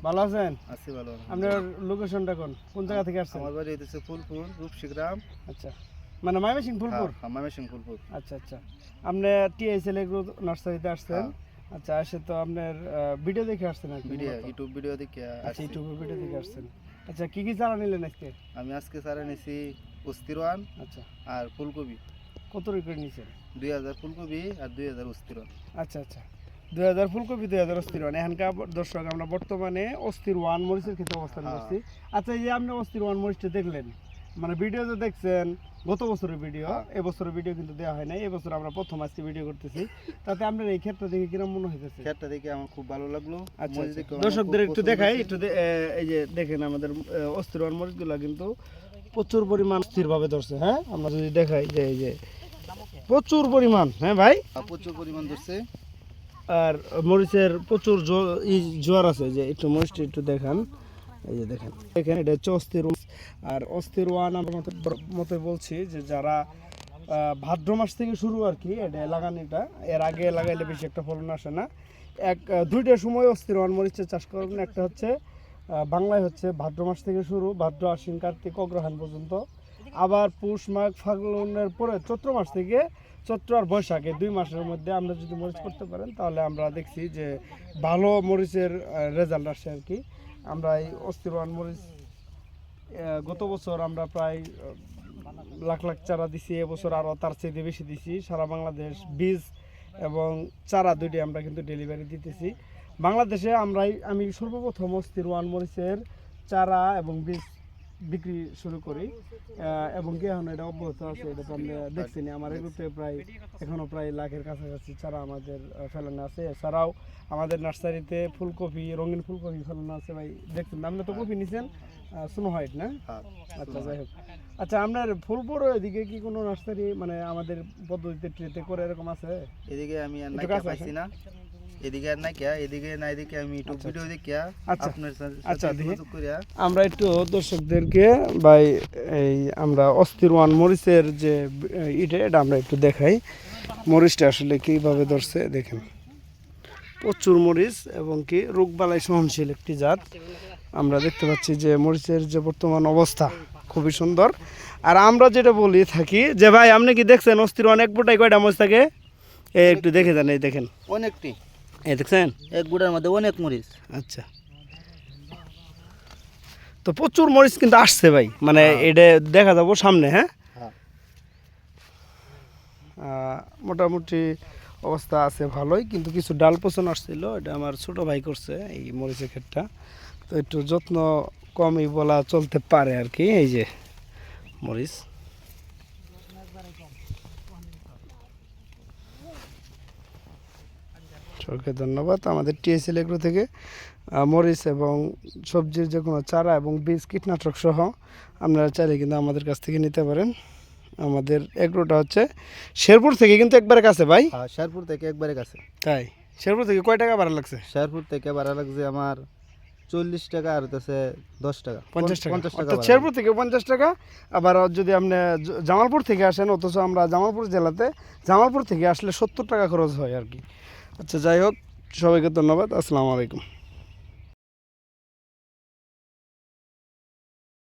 ভালো আছেন? আছি ভালো। আপনার লোকেশনটা কোন জায়গা থেকে আসছেন? আমার বাড়ি হইতেছে ফুলপুর রূপসী গ্রাম। আচ্ছা, মানে ময়মনসিংহ ফুলপুর? হ্যাঁ, ময়মনসিংহ ফুলপুর। আচ্ছা আচ্ছা, আপনি টিএসএল এগ্রো নার্সারিতে আসছেন? আচ্ছা, আসে তো আপনার ভিডিও দেখে আসছেন আর কি? ইউটিউব ভিডিও দেখে আচ্ছা, ইউটিউব ভিডিও দেখে আসছেন। আচ্ছা, কি কি চারা নিলেন আজকে? আমি আজকে চারা নিছি অস্থিরওয়ান আচ্ছা, আর ফুলকপি। কত করে নিয়েছেন? 2000 ফুলকপি আর 2000 অস্থিরওয়ান। আচ্ছা আচ্ছা, 2000 ফুলকপি, 2000 অস্থির ওয়ান। এখানকার দর্শক, আমরা বর্তমানে অস্থির ওয়ান মরিচের ক্ষেত্রে অবস্থান করছি। আচ্ছা, এই যে আপনি অস্থির ওয়ান মরিচটা দেখলেন, মানে ভিডিওতে দেখছেন গত বছরের ভিডিও, এবছরের ভিডিও কিন্তু দেওয়া হয় নাই। এবছর আমরা প্রথম আজকে ভিডিও করতেছি, তাতে আপনার এই ক্ষেত্রে দেখে কিরকম মনে হইতেছে? ক্ষেতটা দেখে আমার খুব ভালো লাগলো। আচ্ছা, দর্শকদের একটু দেখাই, এই যে দেখেন আমাদের অস্থির ওয়ান মরিচগুলো কিন্তু প্রচুর পরিমাণ স্থিরভাবে ধরছে। হ্যাঁ, আমরা যদি দেখাই যে এই যে প্রচুর পরিমাণ, হ্যাঁ ভাই, প্রচুর পরিমাণ ধরছে। আর মরিচের প্রচুর জোয়ার আছে। যে একটু মরিচটা একটু দেখান, এই যে দেখেন এখানে এটা হচ্ছে অস্থির। আর অস্থির ওয়ান আমার মতে বলছি যে যারা ভাদ্র মাস থেকে শুরু আর কি এটা লাগানিটা, এর আগে লাগাইলে বেশি একটা ফলন আসে না। দুইটার সময় অস্থির ওয়ান মরিচের চাষ করবেন। একটা হচ্ছে বাংলায় হচ্ছে ভাদ্র মাস থেকে শুরু, ভাদ্র আশ্বিন কার্তিক অগ্রহায়ণ পর্যন্ত। আবার পৌষ মাঘ ফাল্গুনের পরে চৈত্র মাস থেকে, চৈত্র আর বৈশাখ এই 2 মাসের মধ্যে আমরা যদি মরিচ করতে পারেন, তাহলে আমরা দেখছি যে ভালো মরিচের রেজাল্ট আসে আর কি। আমরা এই অস্থির ওয়ান মরিচ গত বছর আমরা প্রায় লাখ লাখ চারা দিছি, এবছর আরও তার চেয়ে বেশি দিছি। সারা বাংলাদেশ বীজ এবং চারা দুইটি আমরা কিন্তু ডেলিভারি দিতেছি বাংলাদেশে। আমি সর্বপ্রথম অস্থির ওয়ান মরিচের চারা এবং বীজ বিক্রি শুরু করি, এবং কি এখন এটা অব্যাহত আছে। এটা তো আমরা দেখছি না, আমার এগুলোতে এখনও প্রায় লাখের কাছাকাছি চারা আমাদের ফেলানো আছে। এছাড়াও আমাদের নার্সারিতে ফুলকপি, রঙিন ফুলকপি ফেলানো আছে। ভাই দেখছেন, আপনি তো কপি নিছেন স্নো হোয়াইট না? আচ্ছা, যাই হোক। আচ্ছা, আপনার ফুলপুর এদিকে কি কোনো নার্সারি মানে আমাদের পদ্ধতিতে ট্রেতে করে এরকম আছে? এদিকে আমি আর নাই পাইছি না, এদিকে আর নাই এদিকে না, এদিকে আমি ইউটিউব ভিডিও দেখে আপনার সাথে যোগাযোগ করিয়া আমরা একটু দর্শকদেরকে ভাই এই আমরা অস্থির ওয়ান মরিচের যে এটা আমরা একটু দেখাই। মরিচটা আসলে কীভাবে ধরছে দেখেন, প্রচুর মরিচ এবং কি রোগবালাই সহনশীল একটি জাত। আমরা দেখতে পাচ্ছি যে মরিচের যে বর্তমান অবস্থা খুবই সুন্দর। আর আমরা যেটা বলি থাকি যে ভাই, আপনি কি দেখছেন অস্থির ওয়ান এক বুটাই কয়টা মরিচ থাকে? একটু দেখে যান, এই দেখেন অনেকটি, এই দেখছেন এক গুড়ার মধ্যে অনেক মরিচ। আচ্ছা, তো প্রচুর মরিচ কিন্তু আসছে ভাই, মানে এটা দেখা যাবো সামনে। হ্যাঁ, মোটামুটি অবস্থা আছে ভালোই, কিন্তু কিছু ডাল পচন আসছিল, এটা আমার ছোট ভাই করছে এই মরিচের ক্ষেতটা, তো একটু যত্ন কমই বলা চলতে পারে আর কি। এই যে মরিচ, সবাইকে ধন্যবাদ। আমাদের টিএসএল এগ্রো থেকে মরিচ এবং সবজির যে কোনো চারা এবং বীজ, কীটনাশক সহ আপনারা চাইলে কিন্তু আমাদের কাছ থেকে নিতে পারেন। আমাদের এগ্রোটা হচ্ছে শেরপুর থেকে কিন্তু একবারে কাছে ভাই। হ্যাঁ, শেরপুর থেকে একবারে কাছে। তাই শেরপুর থেকে কয় টাকা ভাড়া লাগছে? শেরপুর থেকে ভাড়া লাগছে আমার 40 টাকা, আর হচ্ছে 10 টাকা, 50 টাকা। শেরপুর থেকে 50 টাকা। আবার যদি আপনি জামালপুর থেকে আসেন, অথচ আমরা জামালপুর জেলাতে, জামালপুর থেকে আসলে 70 টাকা খরচ হয় আর কি। আচ্ছা, যাই হোক, সবাইকে ধন্যবাদ। আসসালামু আলাইকুম।